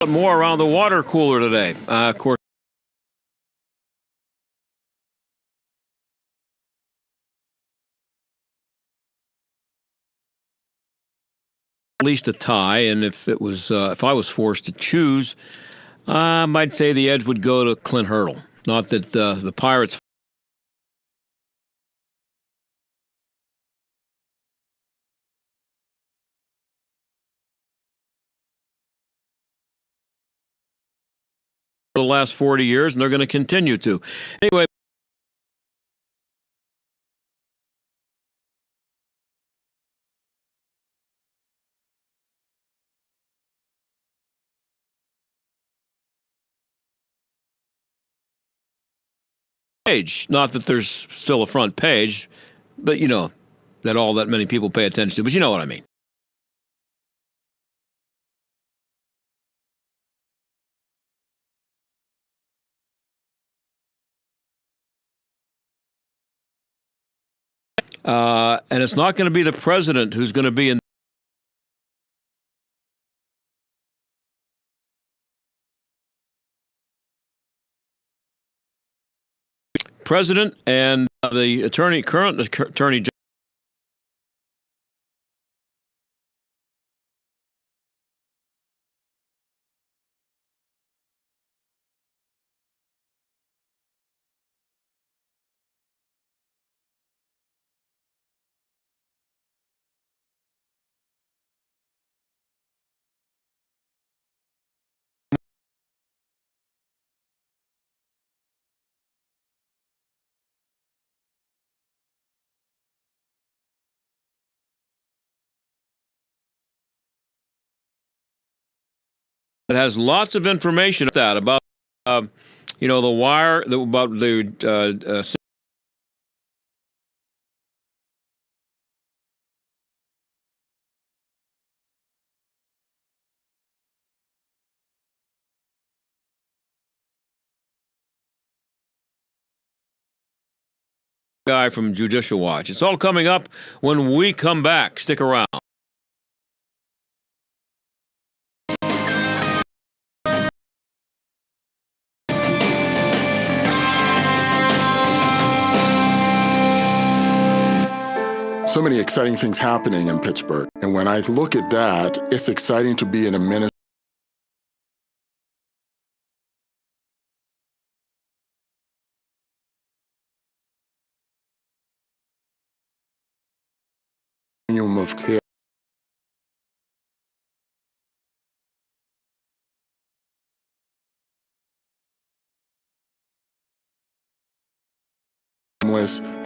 More around the water cooler today. Of course, at least a tie. And if I was forced to choose, I'd say the edge would go to Clint Hurdle. Not that the Pirates. For the last 40 years, and they're going to continue to. Anyway. Page. Not that there's still a front page, but you know that all that many people pay attention to. But you know what I mean. And it's not going to be the president who's going to be in. President and the current attorney general. It has lots of information about you know, the wire, about the guy from Judicial Watch. It's all coming up when we come back. Stick around. So many exciting things happening in Pittsburgh. And when I look at that, it's exciting to be an administrator. Of care.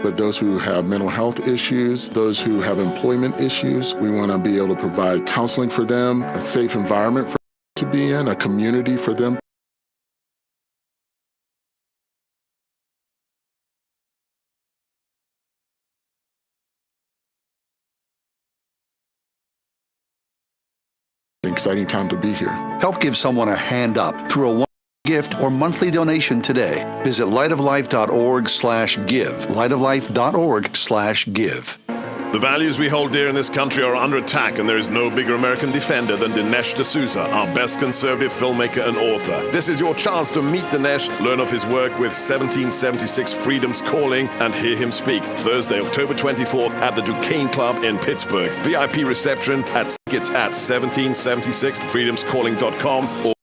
But those who have mental health issues, those who have employment issues, we want to be able to provide counseling for them, a safe environment for them to be in, a community for them. Exciting time to be here. Help give someone a hand up through a one gift or monthly donation today. Visit lightoflife.org/give. lightoflife.org/give. The values we hold dear in this country are under attack, and there is no bigger American defender than Dinesh D'Souza, our best conservative filmmaker and author. This is your chance to meet Dinesh, learn of his work with 1776 Freedom's Calling, and hear him speak Thursday, October 24th at the Duquesne Club in Pittsburgh. VIP reception at tickets at 1776freedomscalling.com or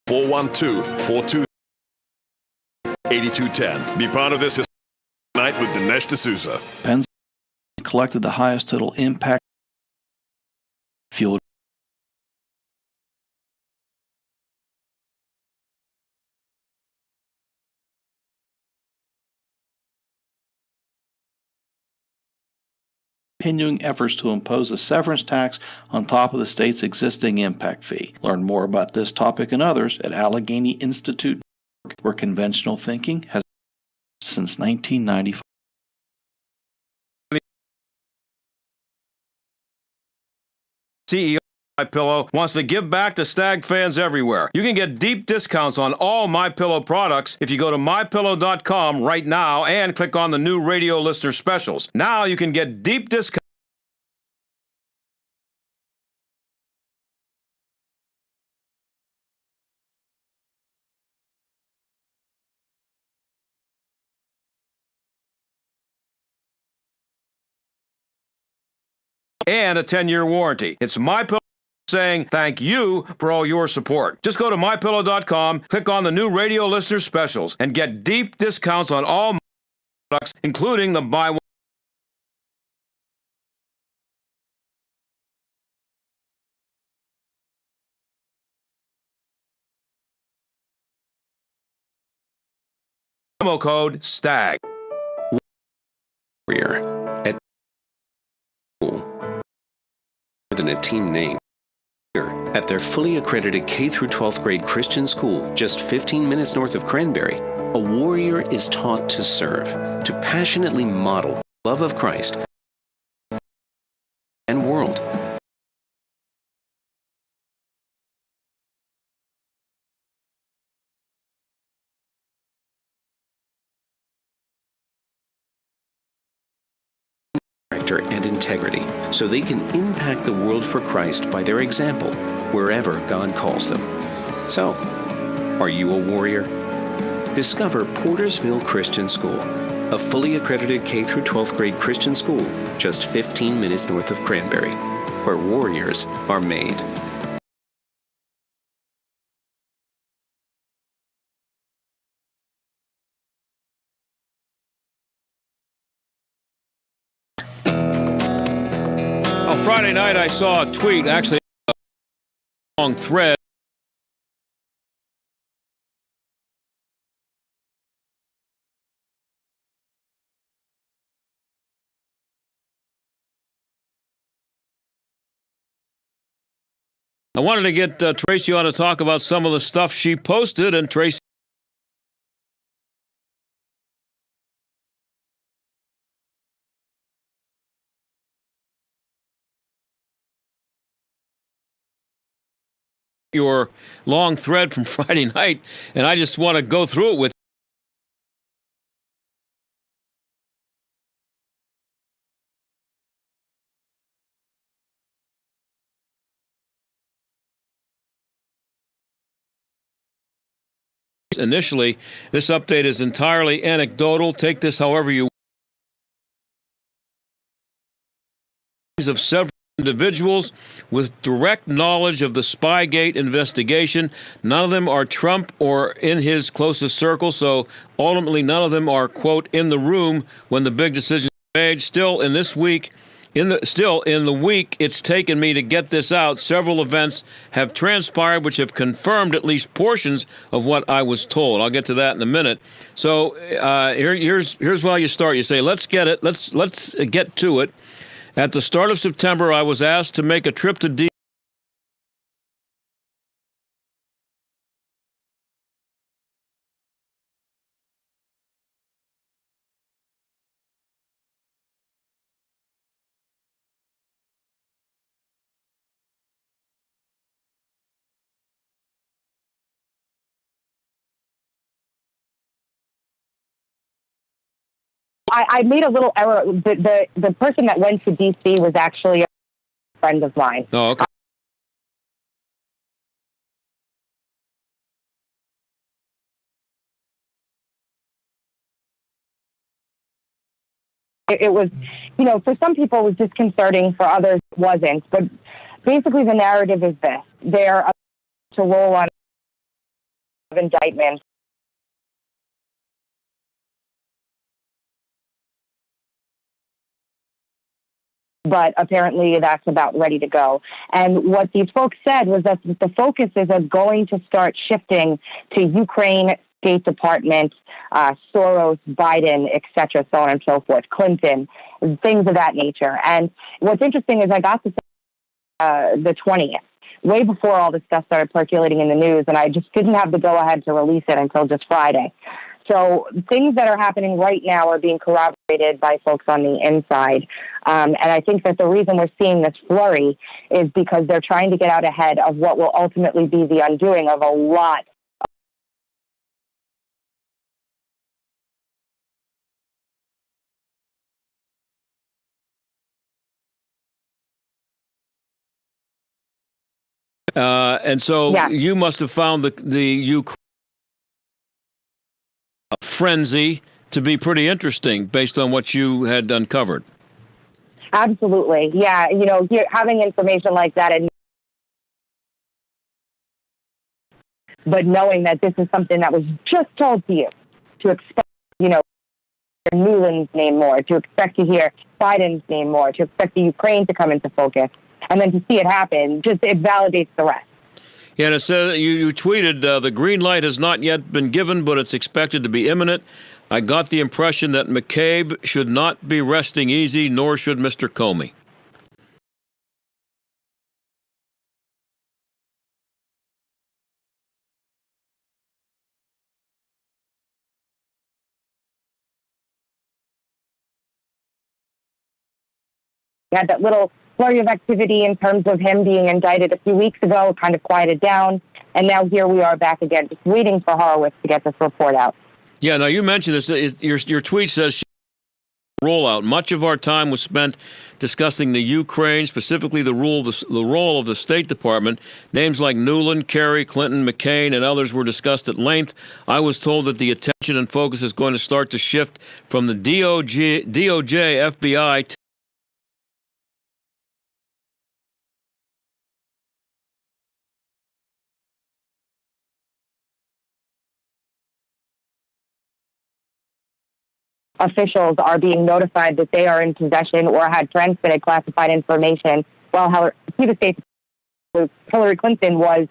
412-423-8210. Be part of this night with Dinesh D'Souza. Collected the highest total impact fuel continuing efforts to impose a severance tax on top of the state's existing impact fee. Learn more about this topic and others at Allegheny Institute, where conventional thinking has been since 1995. CEO MyPillow wants to give back to Stag fans everywhere. You can get deep discounts on all MyPillow products if you go to MyPillow.com right now and click on the new radio listener specials. Now you can get deep discounts. and a 10-year warranty. It's MyPillow saying thank you for all your support. Just go to MyPillow.com, click on the new radio listener specials, and get deep discounts on all products, including the buy one promo code STAG. At school, more than a team name. At their fully accredited K through 12th grade Christian school, just 15 minutes north of Cranberry, a warrior is taught to serve, to passionately model the love of Christ and world. Character and integrity, so they can impact the world for Christ by their example wherever God calls them. So, are you a warrior? Discover Portersville Christian School, a fully accredited K through 12th grade Christian school just 15 minutes north of Cranberry, where warriors are made. On Friday night, I saw a tweet, actually a long thread. I wanted to get Tracy on to talk about some of the stuff she posted, and Tracy. Your long thread from Friday night, and I just want to go through it with initially. This update is entirely anecdotal. Take this however you want. Of several individuals with direct knowledge of the Spygate investigation. None of them are Trump or in his closest circle, so ultimately none of them are, quote, in the room when the big decision is made. Still, in this week, in the week it's taken me to get this out, several events have transpired which have confirmed at least portions of what I was told. I'll get to that in a minute. So here's where you start. You say, let's get it. Let's get to it. At the start of September, I was asked to make a trip to D.C. I made a little error. The person that went to D.C. was actually a friend of mine. Oh, okay. It was, for some people it was disconcerting, for others it wasn't. But basically the narrative is this. They're about to roll on indictments. But apparently that's about ready to go. And what these folks said was that the focus is going to start shifting to Ukraine, State Department, Soros, Biden, etc., so on and so forth, Clinton, things of that nature. And what's interesting is I got this the 20th, way before all this stuff started percolating in the news, and I just didn't have the go-ahead to release it until just Friday. So things that are happening right now are being corroborated by folks on the inside. And I think that the reason we're seeing this flurry is because they're trying to get out ahead of what will ultimately be the undoing of a lot. And so Yeah. You must have found the Ukraine frenzy to be pretty interesting based on what you had uncovered. Absolutely. Yeah. Having information like that, but knowing that this is something that was just told to you, to expect, Newland's name more, to expect to hear Biden's name more, to expect the Ukraine to come into focus, and then to see it happen, it validates the rest. Yeah, and it said, you tweeted, the green light has not yet been given, but it's expected to be imminent. I got the impression that McCabe should not be resting easy, nor should Mr. Comey. We had that little flurry of activity in terms of him being indicted a few weeks ago, kind of quieted down, and now here we are back again, just waiting for Horowitz to get this report out. Yeah, now you mentioned this. Your tweet says rollout. Much of our time was spent discussing the Ukraine, specifically the role of the State Department. Names like Newland, Kerry, Clinton, McCain, and others were discussed at length. I was told that the attention and focus is going to start to shift from the DOJ, FBI, officials are being notified that they are in possession or had transmitted classified information while Hillary Clinton was,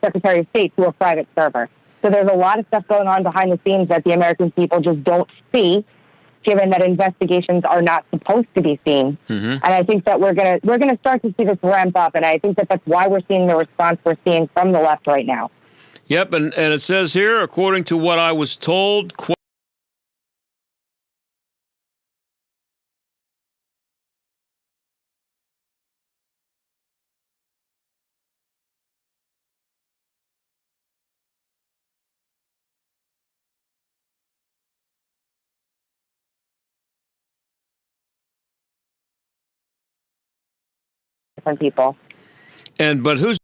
Secretary of State to a private server. So there's a lot of stuff going on behind the scenes that the American people just don't see, given that investigations are not supposed to be seen. Mm-hmm. And I think that we're gonna start to see this ramp up, and I think that that's why we're seeing the response we're seeing from the left right now. Yep, and it says here, according to what I was told, different people. But who's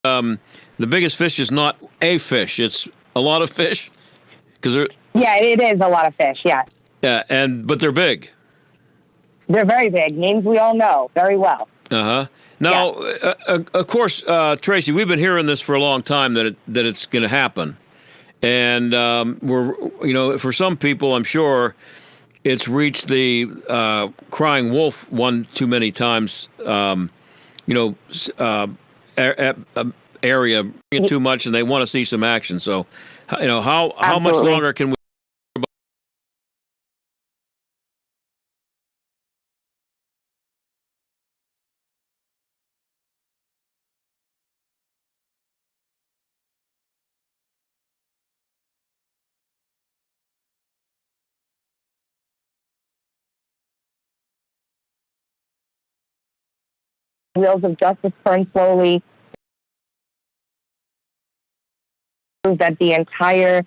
the biggest fish is not a fish; it's a lot of fish. Yeah, it is a lot of fish. Yeah. Yeah, but they're big. They're very big. Names we all know very well. Uh-huh. Now, of course, Tracy, we've been hearing this for a long time that it's going to happen, and for some people, I'm sure it's reached the crying wolf one too many times. Area too much, and they want to see some action. So, how much longer can we? Wheels of justice turn slowly. That the entire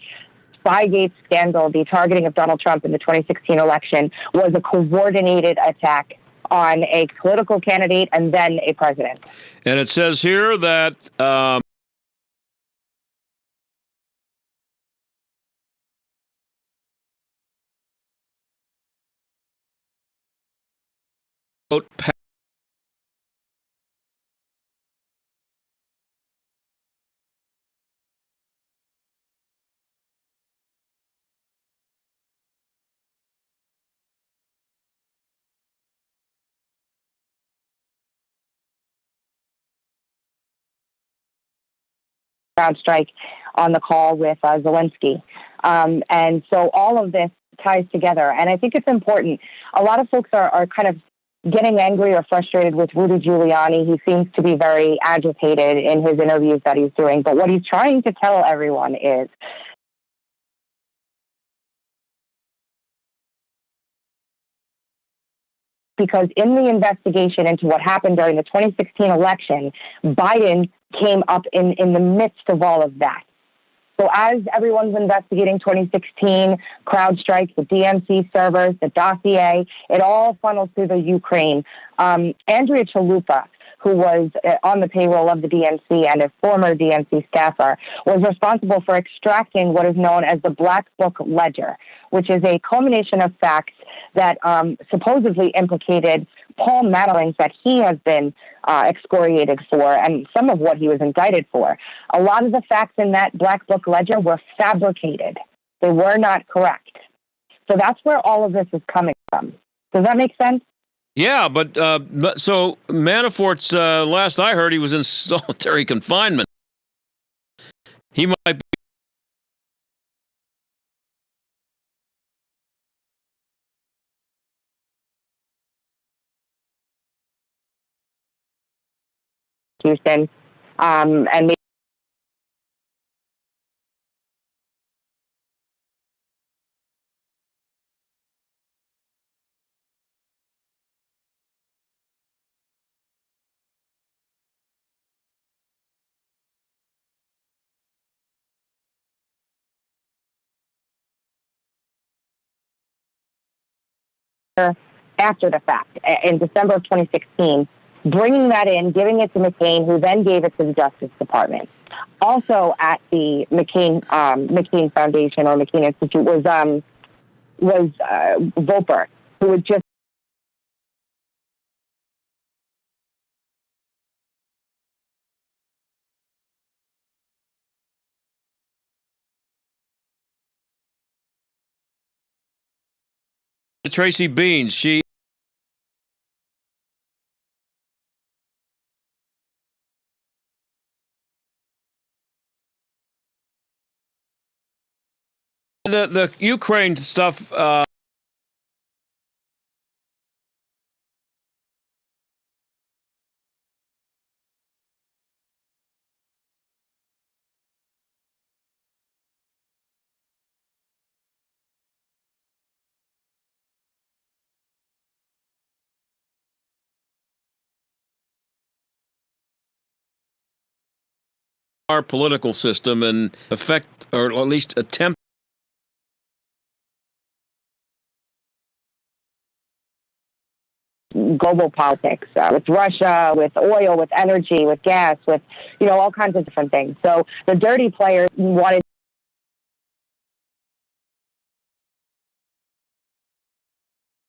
Spygate scandal, the targeting of Donald Trump in the 2016 election, was a coordinated attack on a political candidate and then a president. And it says here that CrowdStrike on the call with Zelensky. And so all of this ties together. And I think it's important. A lot of folks are kind of getting angry or frustrated with Rudy Giuliani. He seems to be very agitated in his interviews that he's doing. But what he's trying to tell everyone is because in the investigation into what happened during the 2016 election, Biden came up in the midst of all of that. So as everyone's investigating 2016, CrowdStrike, the DNC servers, the dossier, it all funnels through the Ukraine. Andrea Chalupa, who was on the payroll of the DNC and a former DNC staffer, was responsible for extracting what is known as the Black Book Ledger, which is a culmination of facts that supposedly implicated Paul Madalings that he has been excoriated for, and some of what he was indicted for. A lot of the facts in that Black Book Ledger were fabricated. They were not correct. So that's where all of this is coming from. Does that make sense? Yeah, but so Manafort's, last I heard, he was in solitary confinement. He might be. Houston, and maybe after the fact, in December of 2016, bringing that in, giving it to McCain, who then gave it to the Justice Department. Also at the McCain Foundation or McCain Institute was Volper, who was just Tracy Beans. She. The Ukraine stuff. Our political system and affect, or at least attempt. Global politics, with Russia, with oil, with energy, with gas, with, all kinds of different things. So the dirty players wanted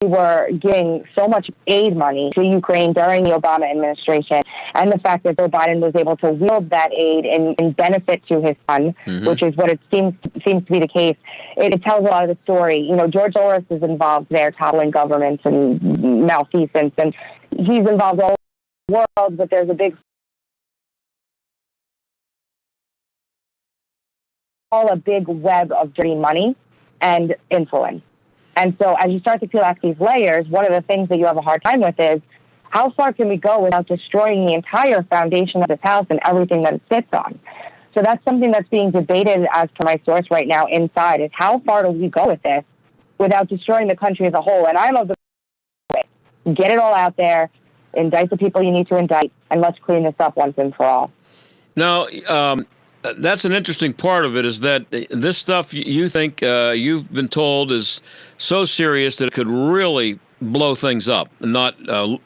were giving so much aid money to Ukraine during the Obama administration, and the fact that Joe Biden was able to wield that aid in benefit to his son, which is what it seems to be the case. It tells a lot of the story. George Soros is involved there, toppling governments and malfeasance, and he's involved all over the world, but there's a big web of dirty money and influence. And so as you start to peel back these layers, one of the things that you have a hard time with is how far can we go without destroying the entire foundation of this house and everything that it sits on? So that's something that's being debated as per my source right now inside, is how far do we go with this without destroying the country as a whole? And I'm of the way. Get it all out there, indict the people you need to indict, and let's clean this up once and for all. Now, that's an interesting part of it, is that this stuff you think you've been told is so serious that it could really blow things up, not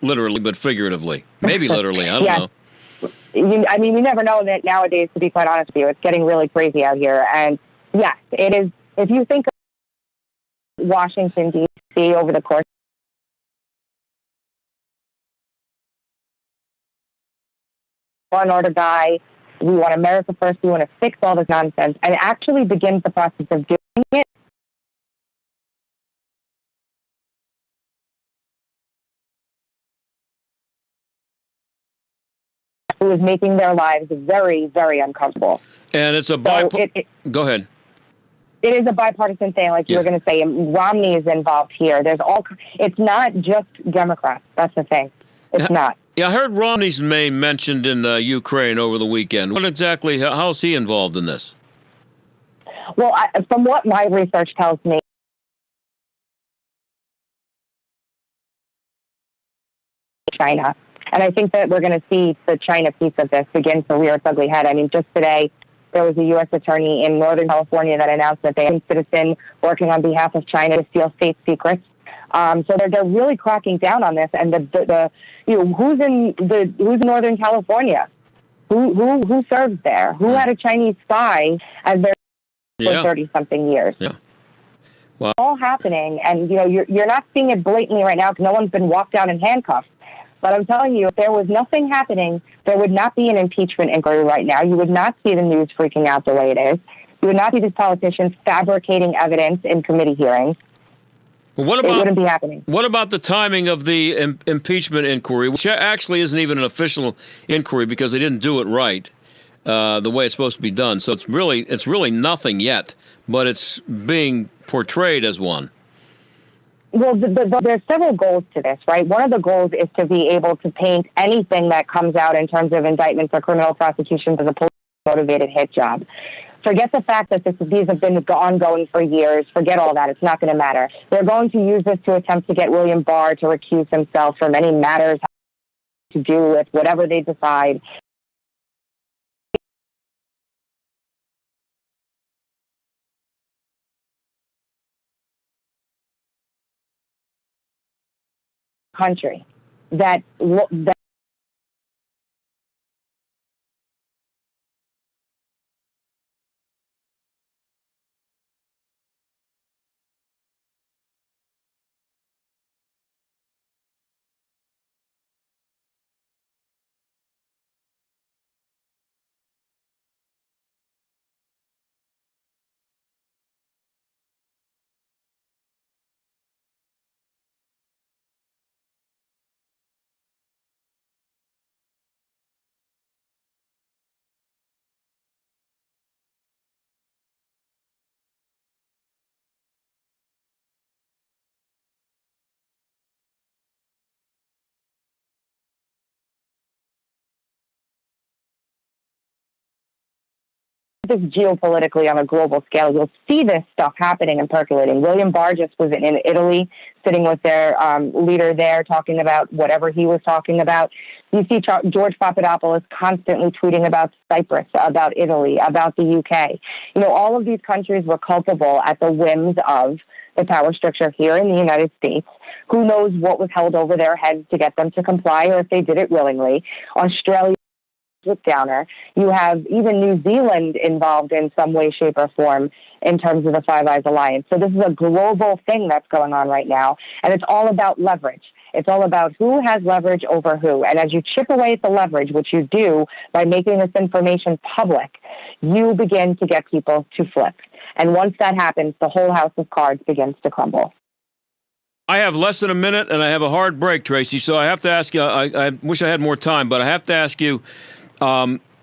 literally, but figuratively. Maybe literally, I don't know. You never know that nowadays, to be quite honest with you. It's getting really crazy out here. And yes, it is. If you think of Washington, D.C. over the course of one order guy, we want America first, we want to fix all this nonsense, and actually begins the process of doing it. Who is making their lives very, very uncomfortable. And it's a go ahead. It is a bipartisan thing, like you were going to say. Romney is involved here. It's not just Democrats. That's the thing. It's not. Yeah, I heard Romney's name mentioned in Ukraine over the weekend. What exactly, how is he involved in this? Well, from what my research tells me, China. And I think that we're going to see the China piece of this begin to rear its ugly head. I mean, just today, there was a U.S. attorney in Northern California that announced that they had a citizen working on behalf of China to steal state secrets. So they're really cracking down on this. And the who's in Northern California? Who serves there? Who had a Chinese spy as their for 30-something years? Yeah. Well, all happening, and you're not seeing it blatantly right now because no one's been walked out in handcuffs. But I'm telling you, if there was nothing happening, there would not be an impeachment inquiry right now. You would not see the news freaking out the way it is. You would not see these politicians fabricating evidence in committee hearings. Well, it wouldn't be happening. What about the timing of the impeachment inquiry, which actually isn't even an official inquiry because they didn't do it right the way it's supposed to be done? So it's really nothing yet, but it's being portrayed as one. Well, there's several goals to this, right? One of the goals is to be able to paint anything that comes out in terms of indictments or criminal prosecutions as a politically motivated hit job. Forget the fact that these have been ongoing for years. Forget all that. It's not going to matter. They're going to use this to attempt to get William Barr to recuse himself from any matters to do with whatever they decide. Country that this geopolitically on a global scale, you'll see this stuff happening and percolating. William Barr just was in Italy, sitting with their leader there, talking about whatever he was talking about. You see George Papadopoulos constantly tweeting about Cyprus, about Italy, about the UK. All of these countries were culpable at the whims of the power structure here in the United States. Who knows what was held over their heads to get them to comply, or if they did it willingly. Australia, downer. You have even New Zealand involved in some way, shape, or form in terms of the Five Eyes Alliance. So this is a global thing that's going on right now, and it's all about leverage. It's all about who has leverage over who. And as you chip away at the leverage, which you do by making this information public, you begin to get people to flip. And once that happens, the whole house of cards begins to crumble. I have less than a minute, and I have a hard break, Tracy, so I have to ask you, I wish I had more time, but I have to ask you,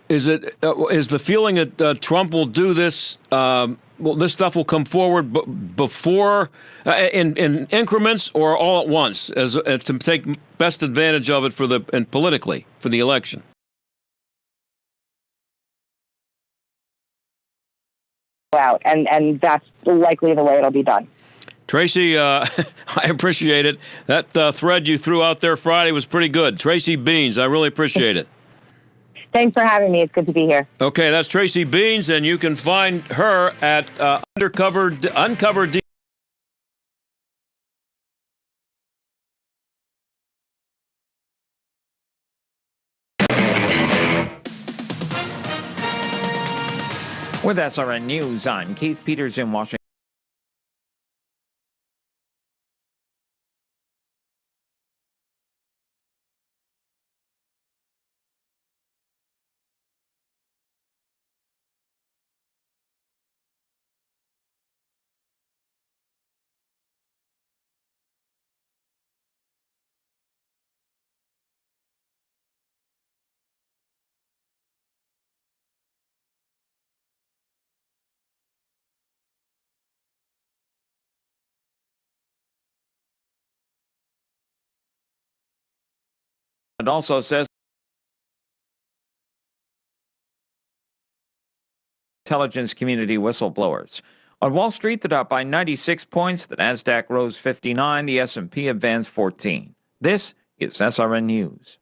is the feeling that Trump will do this? This stuff will come forward before in increments or all at once, as to take best advantage of it and politically for the election. Out, and that's likely the way it'll be done. Tracy, I appreciate it. That thread you threw out there Friday was pretty good. Tracy Beans, I really appreciate it. Thanks for having me. It's good to be here. Okay, that's Tracy Beans, and you can find her at Uncovered. With SRN News, I'm Keith Peters in Washington. It also says intelligence community whistleblowers. On Wall Street, the Dow by 96 points, the Nasdaq rose 59, the S&P advanced 14. This is SRN News.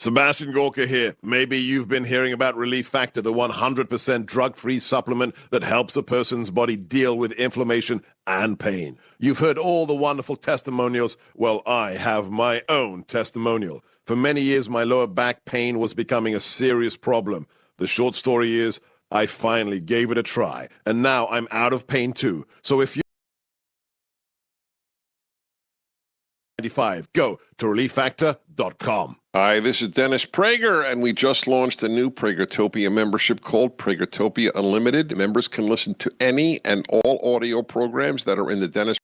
Sebastian Gorka here. Maybe you've been hearing about Relief Factor, the 100% drug-free supplement that helps a person's body deal with inflammation and pain. You've heard all the wonderful testimonials. Well, I have my own testimonial. For many years, my lower back pain was becoming a serious problem. The short story is, I finally gave it a try, and now I'm out of pain too. So if you go to relieffactor.com. Hi, this is Dennis Prager, and we just launched a new Pragertopia membership called Pragertopia Unlimited. Members can listen to any and all audio programs that are in the Dennis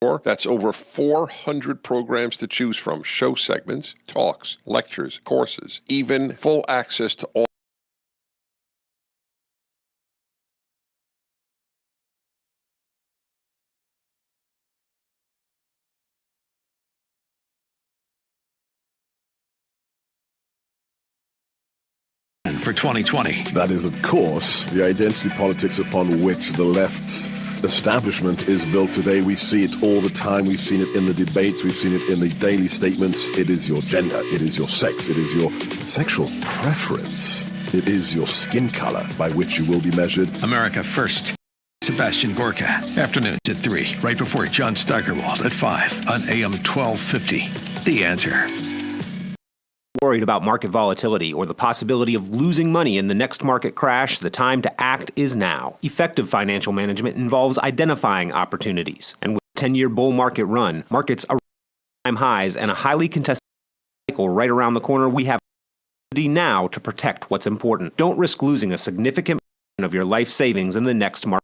Store. That's over 400 programs to choose from, show segments, talks, lectures, courses, even full access to all for 2020. That is, of course, the identity politics upon which the left's establishment is built today. We see it all the time. We've seen it in the debates. We've seen it in the daily statements. It is your gender. It is your sex. It is your sexual preference. It is your skin color by which you will be measured. America First. Sebastian Gorka. Afternoons at 3, right before John Steigerwald at 5 on AM 1250. The Answer. Worried about market volatility or the possibility of losing money in the next market crash, the time to act is now. Effective financial management involves identifying opportunities. And with a 10-year bull market run, markets are time highs, and a highly contested cycle right around the corner, we have now to protect what's important. Don't risk losing a significant portion of your life savings in the next market.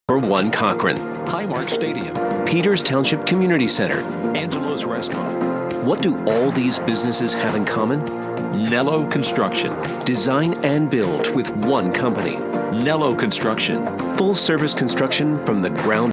One Cochrane, Highmark Stadium, Peters Township Community Center, Angela's Restaurant, What do all these businesses have in common? Nello Construction. Design and build with one company. Nello Construction. Full service construction from the ground.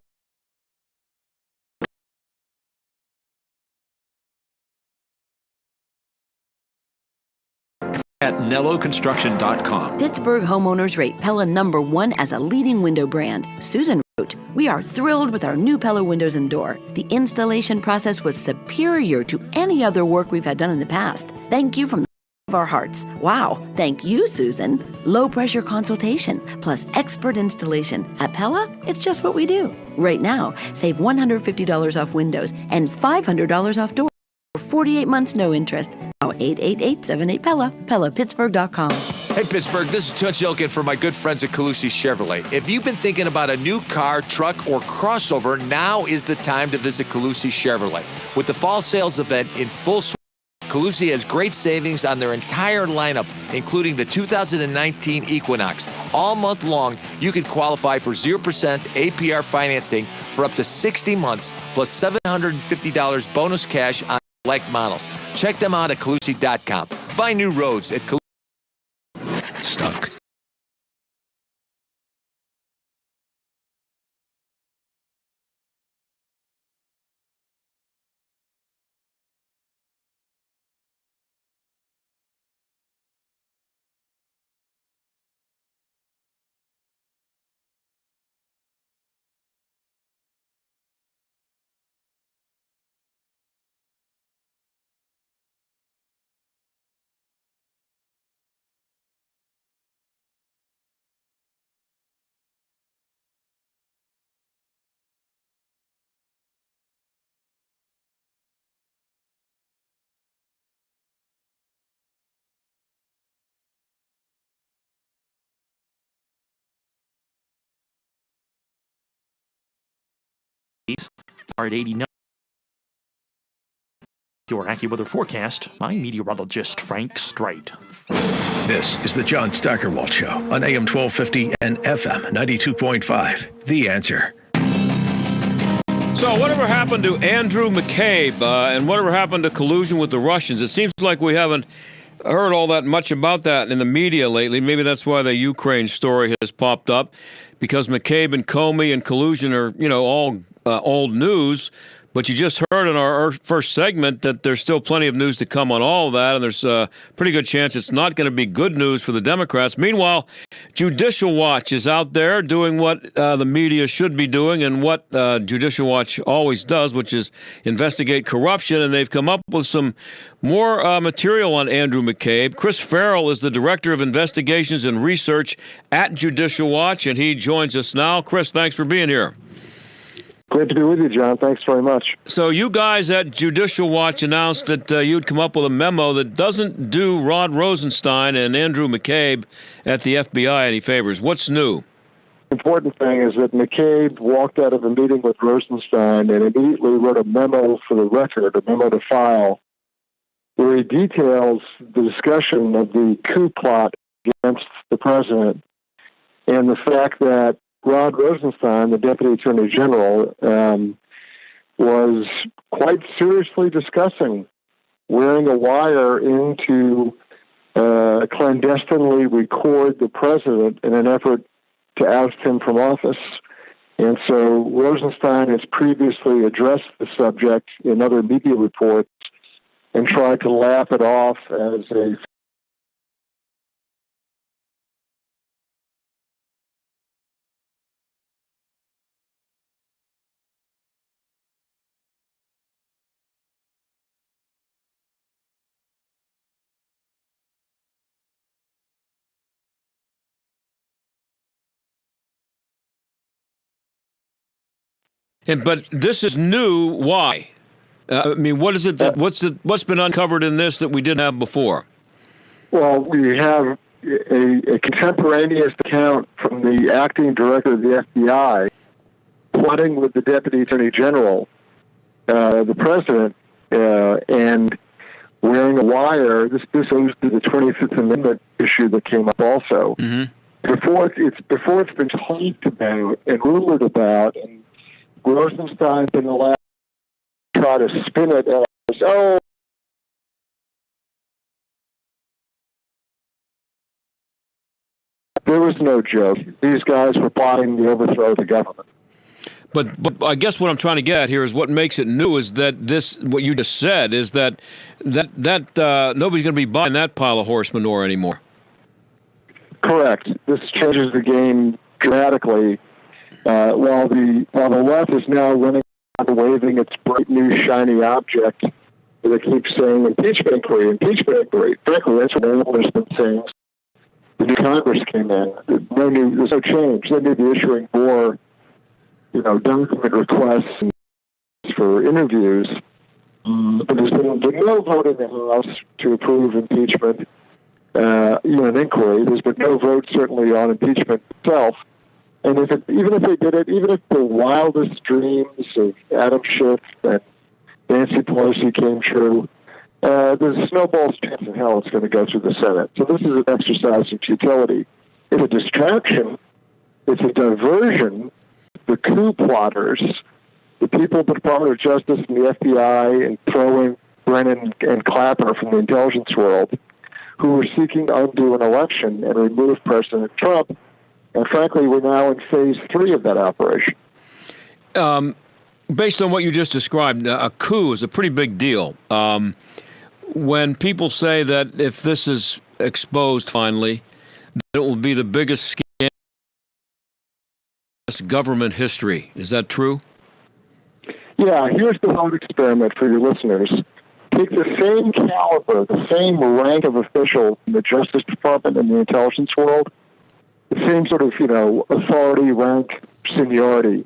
At NelloConstruction.com. Pittsburgh homeowners rate Pella #1 as a leading window brand. Susan wrote, "We are thrilled with our new Pella windows and door. The installation process was superior to any other work we've had done in the past. Thank you from the of our hearts." Wow, thank you, Susan. Low pressure consultation plus expert installation. At Pella, it's just what we do. Right now, save $150 off windows and $500 off doors. For 48 months, no interest. Now 888-78-PELLA, PellaPittsburgh.com. Hey, Pittsburgh, this is Toots Ilkin from my good friends at Calusi Chevrolet. If you've been thinking about a new car, truck, or crossover, now is the time to visit Calusi Chevrolet. With the fall sales event in full swing, Calusi has great savings on their entire lineup, including the 2019 Equinox. All month long, you can qualify for 0% APR financing for up to 60 months, plus $750 bonus cash on select models. Check them out at Calusi.com. Find new roads at Calusi. Stuck. Are at 89. Your AccuWeather forecast, I'm meteorologist Frank Streit. This is the John Steigerwald Show on AM 1250 and FM 92.5. The Answer. So whatever happened to Andrew McCabe and whatever happened to collusion with the Russians? It seems like we haven't heard all that much about that in the media lately. Maybe that's why the Ukraine story has popped up, because McCabe and Comey and collusion are, all old news. But you just heard in our first segment that there's still plenty of news to come on all of that, and there's a pretty good chance it's not going to be good news for the Democrats. Meanwhile, Judicial Watch is out there doing what the media should be doing and what Judicial Watch always does, which is investigate corruption, and they've come up with some more material on Andrew McCabe. Chris Farrell is the Director of Investigations and Research at Judicial Watch, and he joins us now. Chris, thanks for being here. Great to be with you, John. Thanks very much. So you guys at Judicial Watch announced that you'd come up with a memo that doesn't do Rod Rosenstein and Andrew McCabe at the FBI any favors. What's new? The important thing is that McCabe walked out of a meeting with Rosenstein and immediately wrote a memo for the record, a memo to file, where he details the discussion of the coup plot against the president and the fact that Rod Rosenstein, the Deputy Attorney General, was quite seriously discussing wearing a wire in to clandestinely record the president in an effort to oust him from office. And so Rosenstein has previously addressed the subject in other media reports and tried to laugh it off as a But this is new. Why? I mean, what is it that what's been uncovered in this that we didn't have before? Well, we have a contemporaneous account from the acting director of the FBI plotting with the Deputy Attorney General, the president, and wearing a wire. This goes to the 25th Amendment issue that came up also. Mm-hmm. Before it's been talked about and rumored about, and Rosenstein's been allowed to try to spin it as, oh, there was no joke. These guys were plotting to overthrow the government. But I guess what I'm trying to get at here is what makes it new is that this, what you just said, is that nobody's going to be buying that pile of horse manure anymore. Correct. This changes the game dramatically. While the left is now running around waving its bright new shiny object that keeps saying impeachment inquiry, impeachment inquiry. Frankly, that's what everyone has been saying. The new Congress came in. There's no change. They may be issuing more, document requests for interviews, but there's been no vote in the House to approve impeachment, an inquiry. There's been no vote certainly on impeachment itself. And even if they did it, even if the wildest dreams of Adam Schiff and Nancy Pelosi came true, there's a snowball's chance in hell it's going to go through the Senate. So this is an exercise in futility. It's a distraction. It's a diversion. The coup plotters, the people at the Department of Justice and the FBI, and throwing Brennan and Clapper from the intelligence world, who are seeking to undo an election and remove President Trump. And frankly, we're now in phase 3 of that operation. Based on what you just described, a coup is a pretty big deal. When people say that if this is exposed finally, that it will be the biggest scam in government history. Is that true? Yeah, here's the thought experiment for your listeners. Take the same caliber, the same rank of official in the Justice Department and the intelligence world, the same sort of, authority, rank, seniority.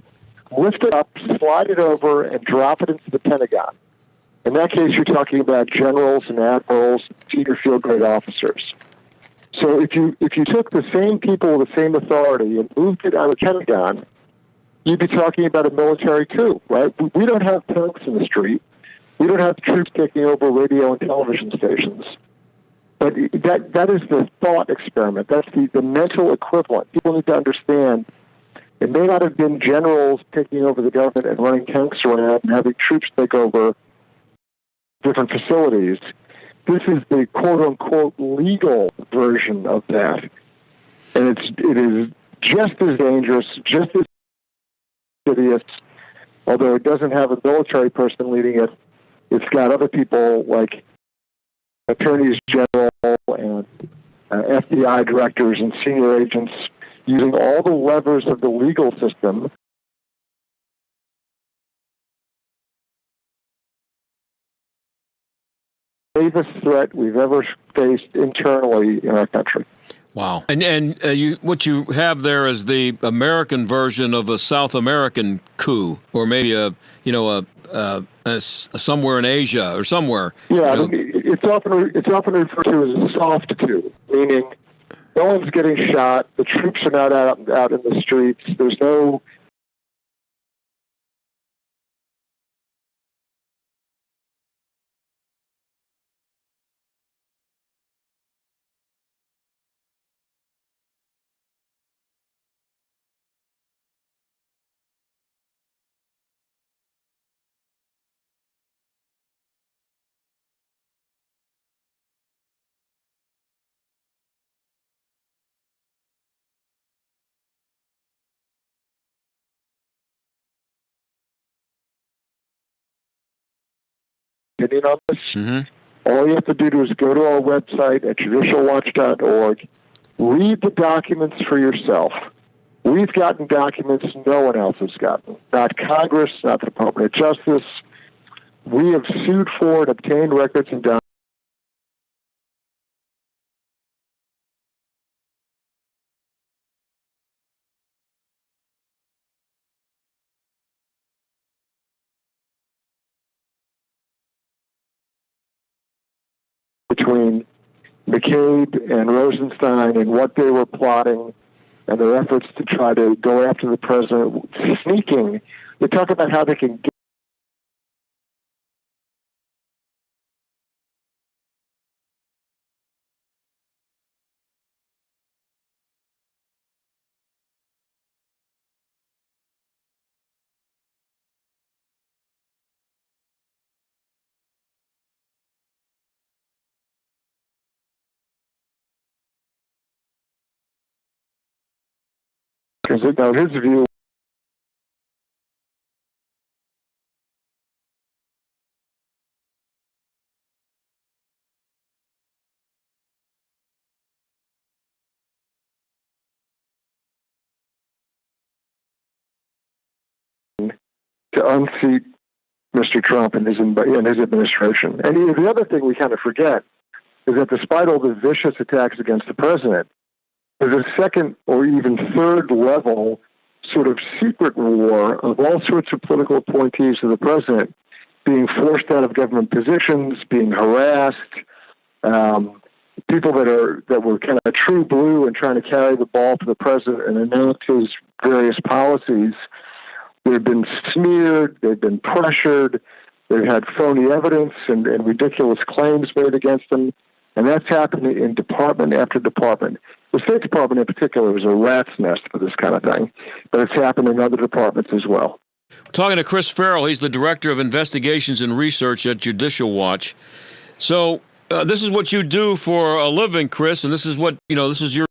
Lift it up, slide it over, and drop it into the Pentagon. In that case, you're talking about generals and admirals, senior field grade officers. So if you took the same people with the same authority and moved it out of the Pentagon, you'd be talking about a military coup, right? We don't have tanks in the street. We don't have troops taking over radio and television stations. But that is the thought experiment. That's the mental equivalent. People need to understand it may not have been generals taking over the government and running tanks around and having troops take over different facilities. This is the quote-unquote legal version of that. And it is just as dangerous, just as insidious, although it doesn't have a military person leading it, it's got other people like attorneys general and FBI directors and senior agents using all the levers of the legal system. The gravest threat we've ever faced internally in our country. Wow. And what you have there is the American version of a South American coup, or maybe a somewhere in Asia or somewhere. Yeah, it's often referred to as a soft coup, meaning no one's getting shot, the troops are not out in the streets, there's no opinion on this. Mm-hmm. All you have to do is go to our website at judicialwatch.org, read the documents for yourself. We've gotten documents no one else has gotten. Not Congress, not the Department of Justice. We have sued for and obtained records and documents between McCabe and Rosenstein and what they were plotting and their efforts to try to go after the president, sneaking. They talk about how they can get because now his view to unseat Mr. Trump and his administration. And the other thing we kind of forget is that despite all the vicious attacks against the president, there's a second or even third level sort of secret war of all sorts of political appointees of the president being forced out of government positions, being harassed, people that were kind of true blue and trying to carry the ball to the president and announce his various policies. They've been smeared, they've been pressured, they've had phony evidence and ridiculous claims made against them, and that's happening in department after department. The State Department in particular is a rat's nest for this kind of thing, but it's happening in other departments as well. Talking to Chris Farrell, he's the Director of Investigations and Research at Judicial Watch. So this is what you do for a living, Chris, and this is what, this is your...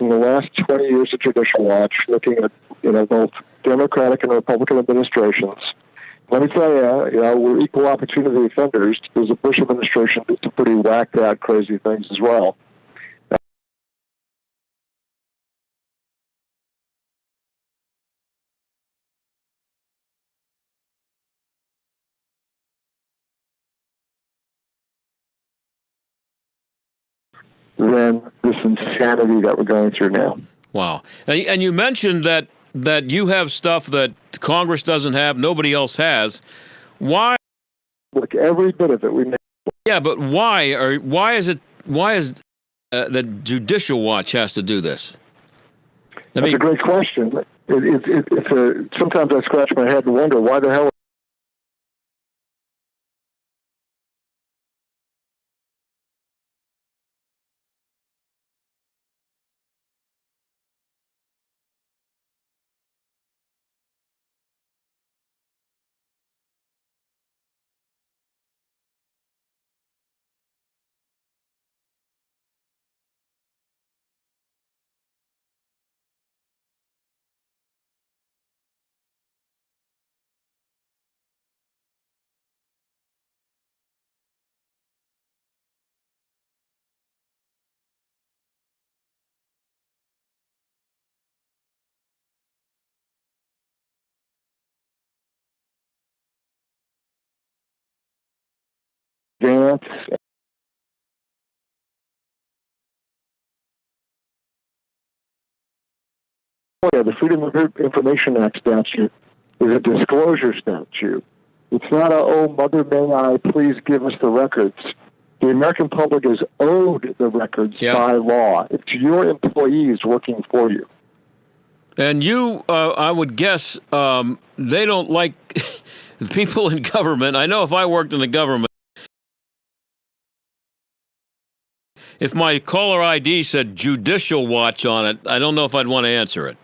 In the last 20 years of Judicial Watch, looking at both Democratic and Republican administrations, let me tell you, we're equal opportunity offenders. There's a Bush administration that's pretty whacked out, crazy things as well. Than this insanity that we're going through now. Wow. And you mentioned that you have stuff that Congress doesn't have, nobody else has. Why? Look, every bit of it we make. Yeah, but why is that Judicial Watch has to do this? That's a great question. Sometimes I scratch my head and wonder why the hell advance. The Freedom of Information Act statute is a disclosure statute. It's not a, oh, mother, may I please give us the records. The American public is owed the records by law. It's your employees working for you. And you, I would guess, they don't like people in government. I know if I worked in the government, if my caller ID said Judicial Watch on it, I don't know if I'd want to answer it.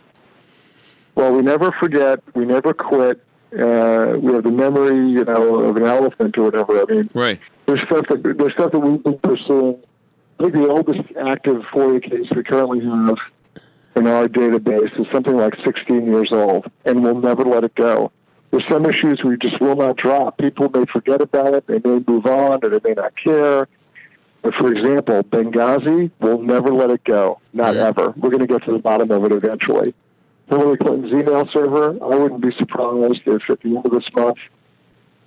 Well, we never forget. We never quit. We have the memory, of an elephant or whatever. I mean, right. There's stuff that we've been pursuing. I think the oldest active FOIA case we currently have in our database is something like 16 years old, and we'll never let it go. There's some issues we just will not drop. People may forget about it, they may move on, or they may not care. But for example, Benghazi, we'll never let it go. Not ever. We're going to get to the bottom of it eventually. Hillary Clinton's email server, I wouldn't be surprised if at the end of this month,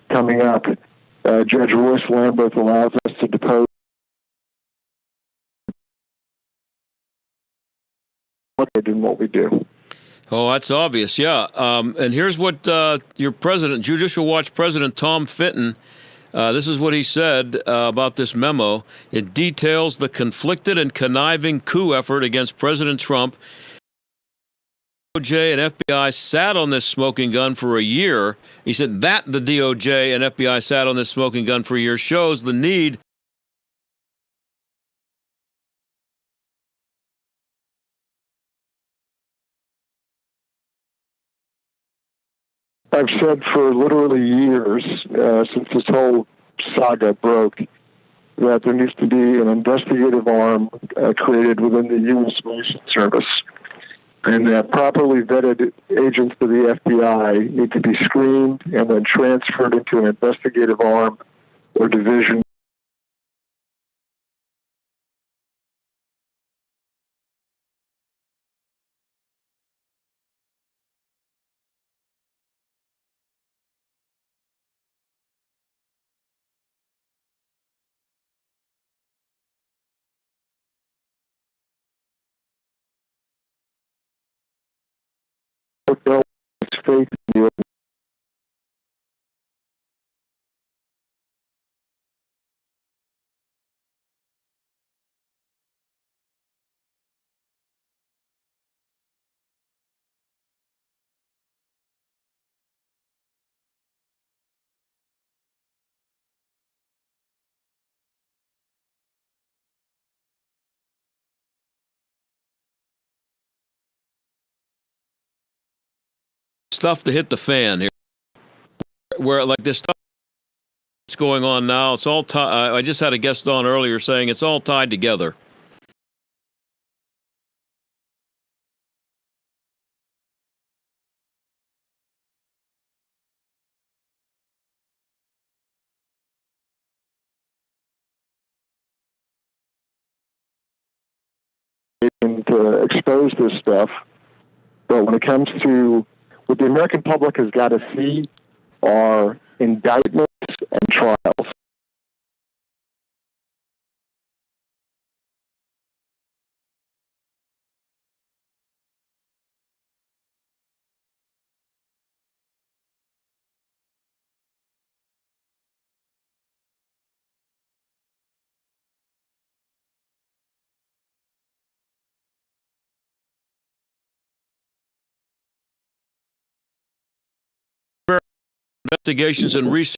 coming up, Judge Royce Lamberth allows us to depose in what we do. Oh, that's obvious, yeah. And here's what your president, Judicial Watch President Tom Fitton, this is what he said about this memo. It details the conflicted and conniving coup effort against President Trump. DOJ and FBI sat on this smoking gun for a year. He said that the DOJ and FBI sat on this smoking gun for a year shows the need. I've said for literally years, since this whole saga broke, that there needs to be an investigative arm created within the U.S. Marshal Service, and that properly vetted agents of the FBI need to be screened and then transferred into an investigative arm or division. Faith in you. Stuff to hit the fan here, where like this stuff that's going on now, it's all I just had a guest on earlier saying it's all tied together. And expose this stuff, but when it comes to what the American public has got to see are indictments and trials. Investigations and research.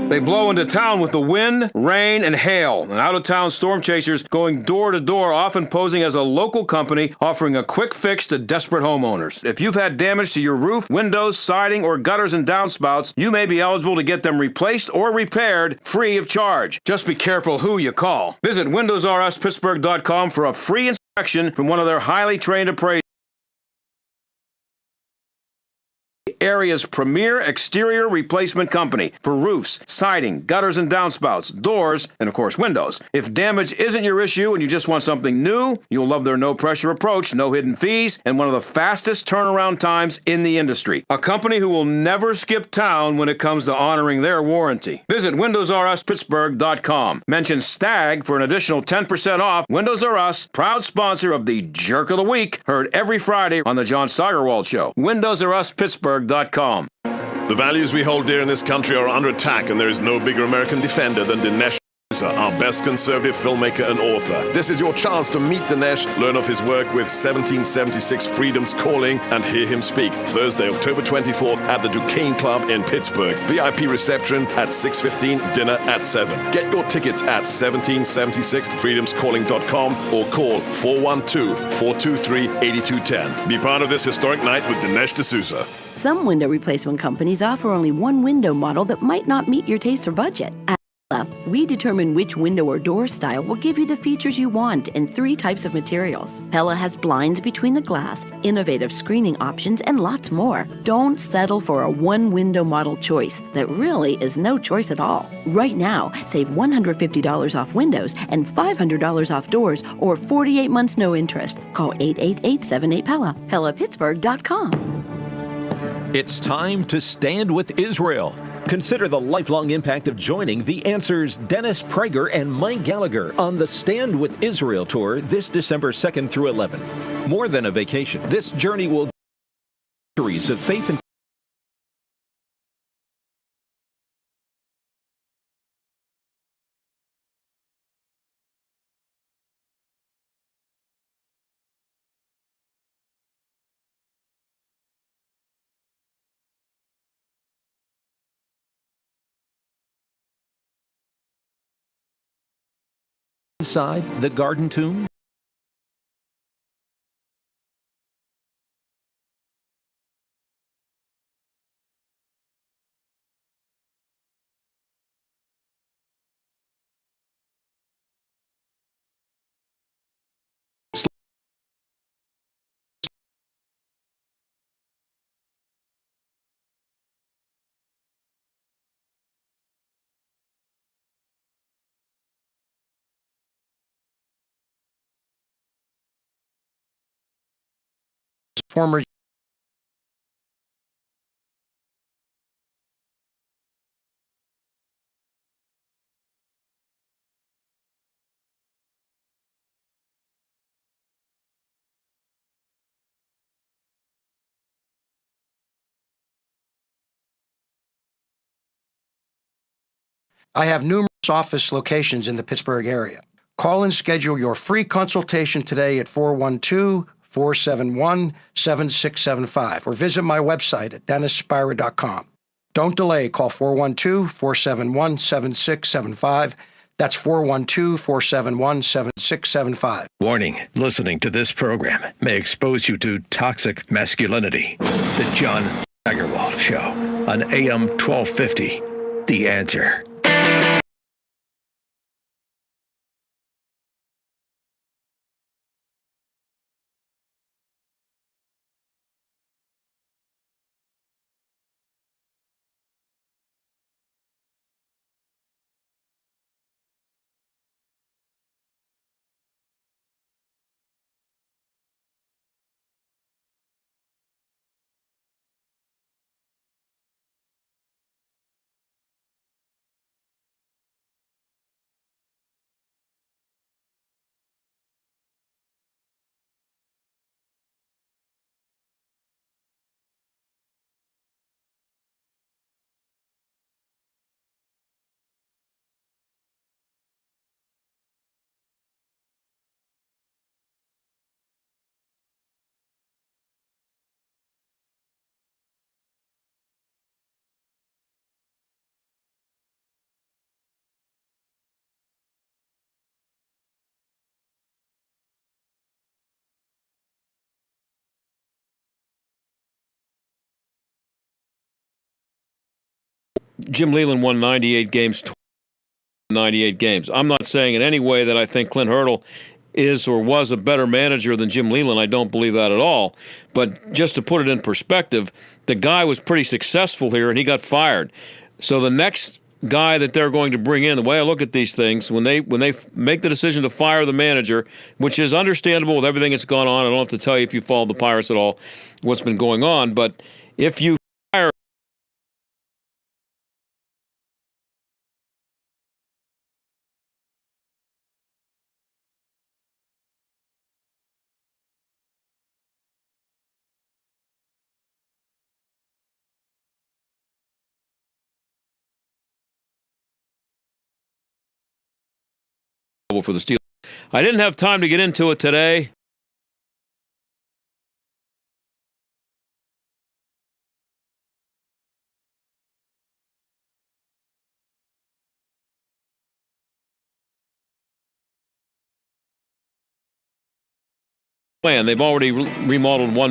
They blow into town with the wind, rain, and hail, and out-of-town storm chasers going door to door, often posing as a local company offering a quick fix to desperate homeowners. If you've had damage to your roof, windows, siding, or gutters and downspouts, you may be eligible to get them replaced or repaired free of charge. Just be careful who you call. Visit WindowsRUsPittsburgh.com for a free inspection from one of their highly trained appraisers. area's premier exterior replacement company for roofs, siding, gutters and downspouts, doors, and of course windows. If damage isn't your issue and you just want something new, you'll love their no-pressure approach, no hidden fees, and one of the fastest turnaround times in the industry. A company who will never skip town when it comes to honoring their warranty. Visit WindowsRUsPittsburgh.com. Mention STAG for an additional 10% off. Windows R Us, proud sponsor of the Jerk of the Week, heard every Friday on the John Steigerwald Show. WindowsRUsPittsburgh.com. The values we hold dear in this country are under attack, and there is no bigger American defender than Dinesh, our best conservative filmmaker and author. This is your chance to meet Dinesh, learn of his work with 1776 Freedom's Calling, and hear him speak Thursday, October 24th at the Duquesne Club in Pittsburgh. VIP reception at 6:15, dinner at 7. Get your tickets at 1776freedomscalling.com or call 412-423-8210. Be part of this historic night with Dinesh D'Souza. Some window replacement companies offer only one window model that might not meet your taste or budget. At Pella, we determine which window or door style will give you the features you want in 3 types of materials. Pella has blinds between the glass, innovative screening options, and lots more. Don't settle for a one-window model choice that really is no choice at all. Right now, save $150 off windows and $500 off doors or 48 months no interest. Call 888-78-PELLA, PellaPittsburgh.com. It's time to stand with Israel. Consider the lifelong impact of joining The Answer's Dennis Prager and Mike Gallagher on the Stand with Israel tour this December 2nd through 11th. More than a vacation, this journey will be stories of faith and inside the Garden Tomb. Former I have numerous office locations in the Pittsburgh area. Call and schedule your free consultation today at 412-471-7675 or visit my website at dennisspira.com. Don't delay. Call 412-471-7675. That's 412-471-7675. Warning, listening to this program may expose you to toxic masculinity. The John Steigerwald Show on AM 1250. The Answer. Jim Leland won 98 games, 98 games. I'm not saying in any way that I think Clint Hurdle is or was a better manager than Jim Leland. I don't believe that at all. But just to put it in perspective, the guy was pretty successful here, and he got fired. So the next guy that they're going to bring in, the way I look at these things, when they make the decision to fire the manager, which is understandable with everything that's gone on. I don't have to tell you, if you followed the Pirates at all, what's been going on. But if you fire for the Steelers. I didn't have time to get into it today. They've already remodeled one